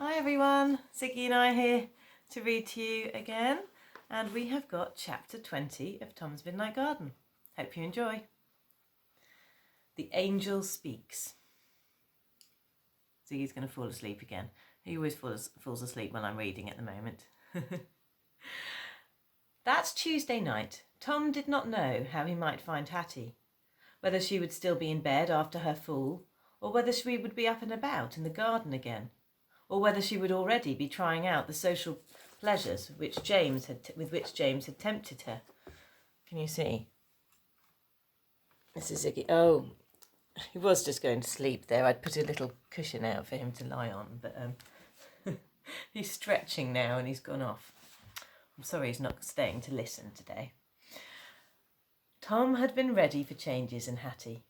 Hi everyone, Ziggy and I here to read to you again, and we have got chapter 20 of Tom's Midnight Garden. Hope you enjoy. The Angel Speaks. Ziggy's going to fall asleep again. He always falls asleep when I'm reading at the moment. That Tuesday night, Tom did not know how he might find Hattie, whether she would still be in bed after her fall, or whether she would be up and about in the garden again, or whether she would already be trying out the social pleasures with which James had tempted her. Can you see? This is Ziggy. Oh, he was just going to sleep there. I'd put a little cushion out for him to lie on, but he's stretching now and he's gone off. I'm sorry he's not staying to listen today. Tom had been ready for changes in Hattie.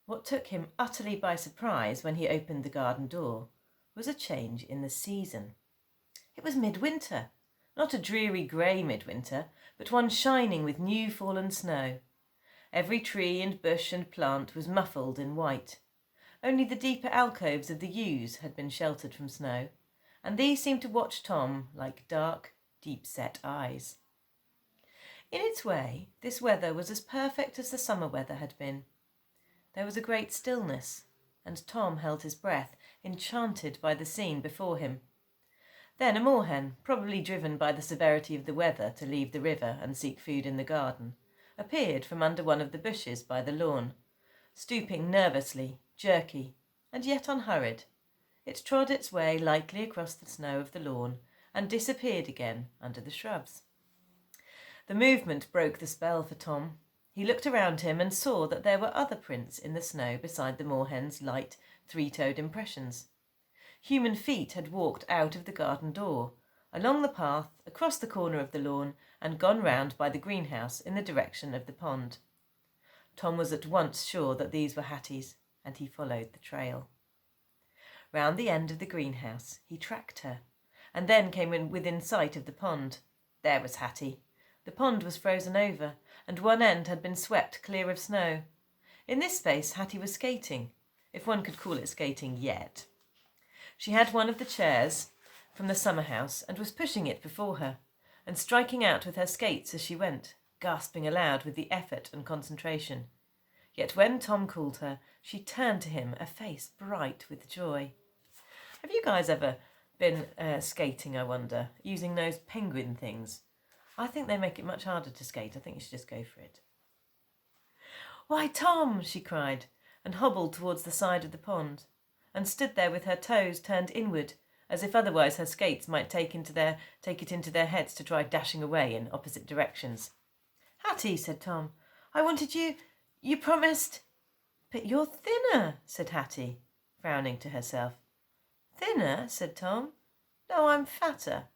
What took him utterly by surprise when he opened the garden door was a change in the season. It was midwinter, not a dreary grey midwinter, but one shining with new fallen snow. Every tree and bush and plant was muffled in white. Only the deeper alcoves of the yews had been sheltered from snow, and these seemed to watch Tom like dark, deep-set eyes. In its way, this weather was as perfect as the summer weather had been. There was a great stillness, and Tom held his breath, enchanted by the scene before him. Then a moorhen, probably driven by the severity of the weather to leave the river and seek food in the garden, appeared from under one of the bushes by the lawn, stooping nervously, jerky, and yet unhurried. It trod its way lightly across the snow of the lawn and disappeared again under the shrubs. The movement broke the spell for Tom. He looked around him and saw that there were other prints in the snow beside the moorhen's light, three-toed impressions. Human feet had walked out of the garden door, along the path, across the corner of the lawn, and gone round by the greenhouse in the direction of the pond. Tom was at once sure that these were Hattie's, and he followed the trail. Round the end of the greenhouse he tracked her, and then came within sight of the pond. There was Hattie. The pond was frozen over, and one end had been swept clear of snow. In this space Hattie was skating, if one could call it skating yet. She had one of the chairs from the summer house and was pushing it before her, and striking out with her skates as she went, gasping aloud with the effort and concentration. Yet when Tom called her, she turned to him, a face bright with joy. Have you guys ever been skating, I wonder, using those penguin things? I think they make it much harder to skate. I think you should just go for it. "Why, Tom!" she cried, and hobbled towards the side of the pond, and stood there with her toes turned inward, as if otherwise her skates might take it into their heads to try dashing away in opposite directions. "Hattie," said Tom, "I wanted you promised—" "But you're thinner," said Hattie, frowning to herself. "Thinner?" said Tom. "No, I'm fatter."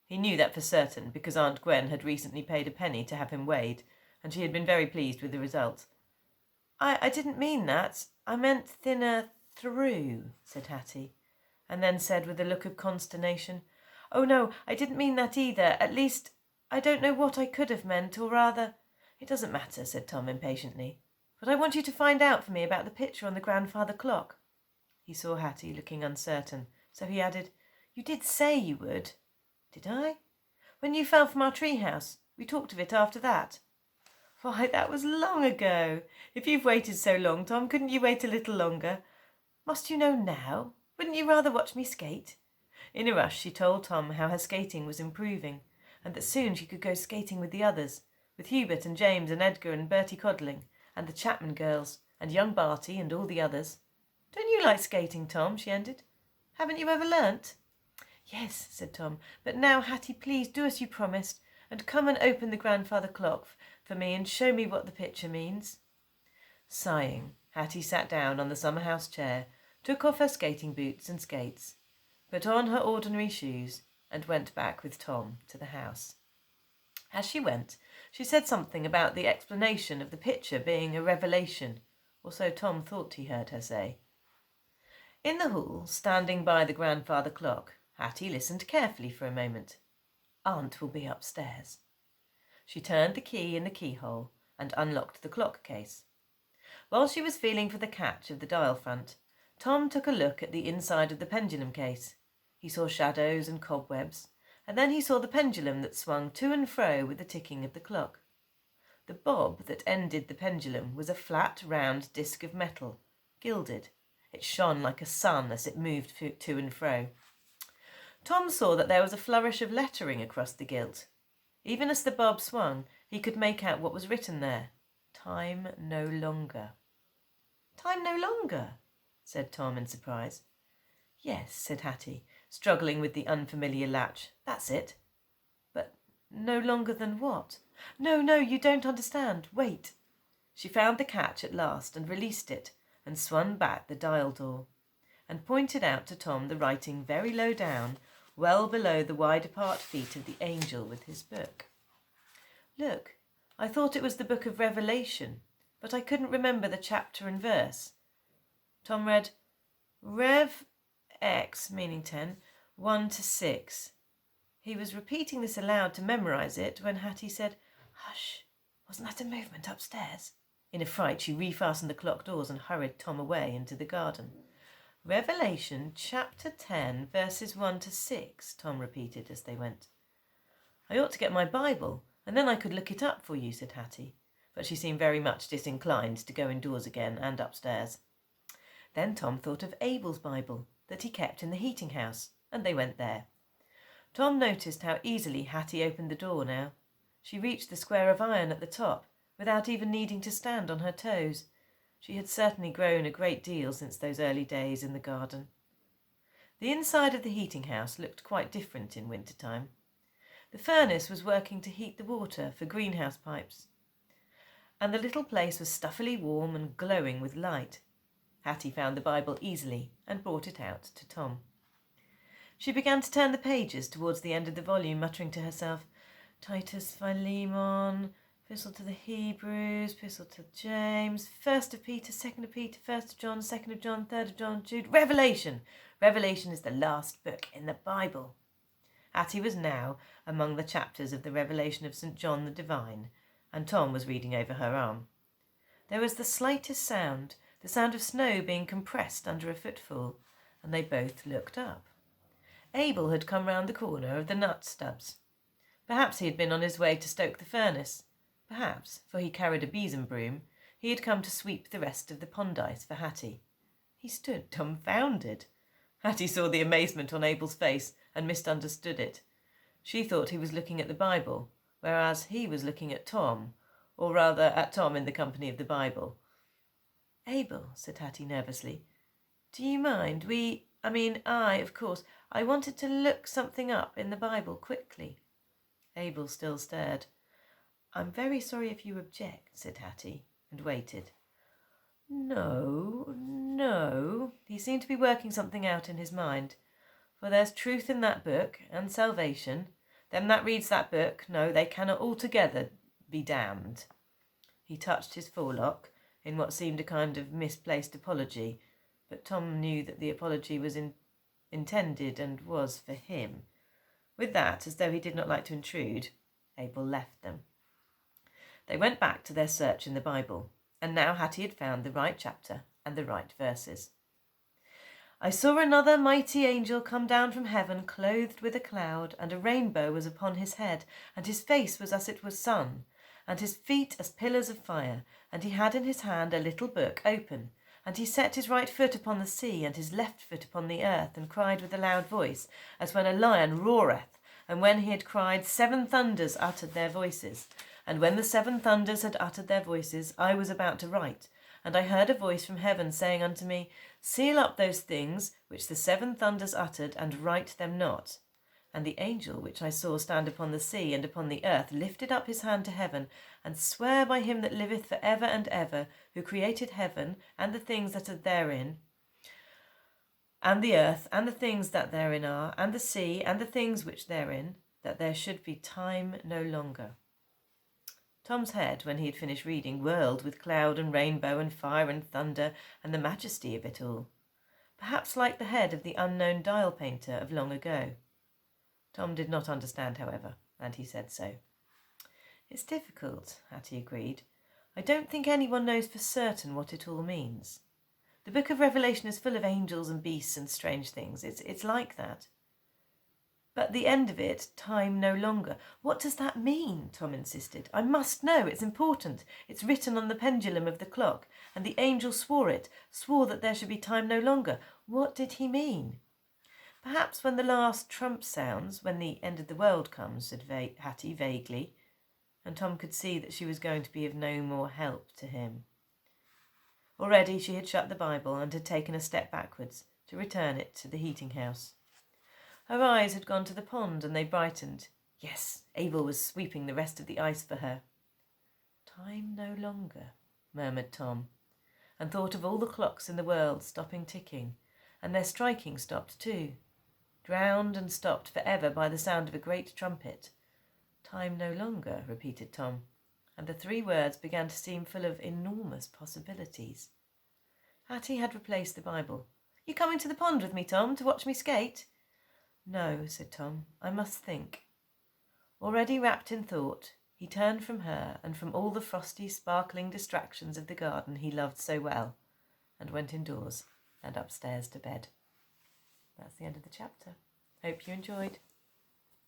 He knew that for certain, because Aunt Gwen had recently paid a penny to have him weighed, and she had been very pleased with the result. I didn't mean that. I meant thinner through," said Hattie, and then said with a look of consternation, "Oh no, I didn't mean that either. At least, I don't know what I could have meant, or rather—" "It doesn't matter," said Tom impatiently. "But I want you to find out for me about the picture on the grandfather clock." He saw Hattie looking uncertain, so he added, "You did say you would." "Did I? When you fell from our treehouse. We talked of it after that." "Why, that was long ago. If you've waited so long, Tom, couldn't you wait a little longer? Must you know now? Wouldn't you rather watch me skate?" In a rush she told Tom how her skating was improving, and that soon she could go skating with the others, with Hubert and James and Edgar and Bertie Codling, and the Chapman girls, and young Barty and all the others. "Don't you like skating, Tom?" she ended. "Haven't you ever learnt?" "Yes," said Tom, "but now, Hattie, please do as you promised, and come and open the grandfather clock for me and show me what the picture means." Sighing, Hattie sat down on the summer-house chair, took off her skating boots and skates, put on her ordinary shoes, and went back with Tom to the house. As she went, she said something about the explanation of the picture being a revelation, or so Tom thought he heard her say. In the hall, standing by the grandfather clock, Hattie listened carefully for a moment. "Aunt will be upstairs." She turned the key in the keyhole and unlocked the clock case. While she was feeling for the catch of the dial front, Tom took a look at the inside of the pendulum case. He saw shadows and cobwebs, and then he saw the pendulum that swung to and fro with the ticking of the clock. The bob that ended the pendulum was a flat, round disc of metal, gilded. It shone like a sun as it moved to and fro. Tom saw that there was a flourish of lettering across the gilt. Even as the bob swung, he could make out what was written there. Time no longer. Time no longer, said Tom in surprise. Yes, said Hattie, struggling with the unfamiliar latch. That's it. But no longer than what? No, you don't understand. Wait. She found the catch at last and released it and swung back the dial door and pointed out to Tom the writing very low down, well below the wide apart feet of the angel with his book. Look, I thought it was the book of Revelation, but I couldn't remember the chapter and verse. Tom read, Rev X, meaning 10, 1 to 6. He was repeating this aloud to memorize it when Hattie said, Hush, wasn't that a movement upstairs? In a fright, she refastened the clock doors and hurried Tom away into the garden. Revelation chapter 10, verses 1 to 6, Tom repeated as they went. I ought to get my Bible, and then I could look it up for you, said Hattie, but she seemed very much disinclined to go indoors again and upstairs. Then Tom thought of Abel's Bible that he kept in the heating house, and they went there. Tom noticed how easily Hattie opened the door now. She reached the square of iron at the top without even needing to stand on her toes. She had certainly grown a great deal since those early days in the garden. The inside of the heating house looked quite different in winter time. The furnace was working to heat the water for greenhouse pipes, and the little place was stuffily warm and glowing with light. Hattie found the Bible easily and brought it out to Tom. She began to turn the pages towards the end of the volume, muttering to herself, Titus, Philemon, Epistle to the Hebrews, Epistle to James, 1 of Peter, 2 of Peter, 1 of John, 2 of John, 3 of John, Jude, Revelation. Revelation is the last book in the Bible. Hattie was now among the chapters of the Revelation of St. John the Divine, and Tom was reading over her arm. There was the slightest sound, the sound of snow being compressed under a footfall, and they both looked up. Abel had come round the corner of the nut stubs. Perhaps he had been on his way to stoke the furnace. Perhaps, for he carried a besom broom, he had come to sweep the rest of the pond ice for Hattie. He stood dumbfounded. Hattie saw the amazement on Abel's face and misunderstood it. She thought he was looking at the Bible, whereas he was looking at Tom, or rather at Tom in the company of the Bible. Abel, said Hattie nervously, do you mind? Of course, I wanted to look something up in the Bible quickly. Abel still stared. I'm very sorry if you object, said Hattie, and waited. No. He seemed to be working something out in his mind. For there's truth in that book, and salvation. Them that reads that book, no, they cannot altogether be damned. He touched his forelock in what seemed a kind of misplaced apology, but Tom knew that the apology was intended and was for him. With that, as though he did not like to intrude, Abel left them. They went back to their search in the Bible, and now Hattie had found the right chapter and the right verses. I saw another mighty angel come down from heaven, clothed with a cloud, and a rainbow was upon his head, and his face was as it was sun, and his feet as pillars of fire, and he had in his hand a little book open, and he set his right foot upon the sea, and his left foot upon the earth, and cried with a loud voice, as when a lion roareth, and when he had cried, 7 thunders uttered their voices. And when the 7 thunders had uttered their voices, I was about to write. And I heard a voice from heaven saying unto me, Seal up those things which the 7 thunders uttered, and write them not. And the angel which I saw stand upon the sea and upon the earth lifted up his hand to heaven, and sware by him that liveth for ever and ever, who created heaven, and the things that are therein, and the earth, and the things that therein are, and the sea, and the things which therein, that there should be time no longer. Tom's head, when he had finished reading, whirled with cloud and rainbow and fire and thunder and the majesty of it all, perhaps like the head of the unknown dial painter of long ago. Tom did not understand, however, and he said so. It's difficult, Hattie agreed. I don't think anyone knows for certain what it all means. The book of Revelation is full of angels and beasts and strange things. It's like that. But the end of it, time no longer. What does that mean? Tom insisted. I must know. It's important. It's written on the pendulum of the clock, and the angel swore that there should be time no longer. What did he mean? Perhaps when the last trump sounds, when the end of the world comes, said Hattie vaguely, and Tom could see that she was going to be of no more help to him. Already she had shut the Bible and had taken a step backwards to return it to the heating house. Her eyes had gone to the pond and they brightened. Yes, Abel was sweeping the rest of the ice for her. Time no longer, murmured Tom, and thought of all the clocks in the world stopping ticking, and their striking stopped too, drowned and stopped forever by the sound of a great trumpet. Time no longer, repeated Tom, and the 3 words began to seem full of enormous possibilities. Hattie had replaced the Bible. You coming to the pond with me, Tom, to watch me skate? No, said Tom, I must think. Already wrapped in thought, he turned from her and from all the frosty, sparkling distractions of the garden he loved so well, and went indoors and upstairs to bed. That's the end of the chapter. Hope you enjoyed.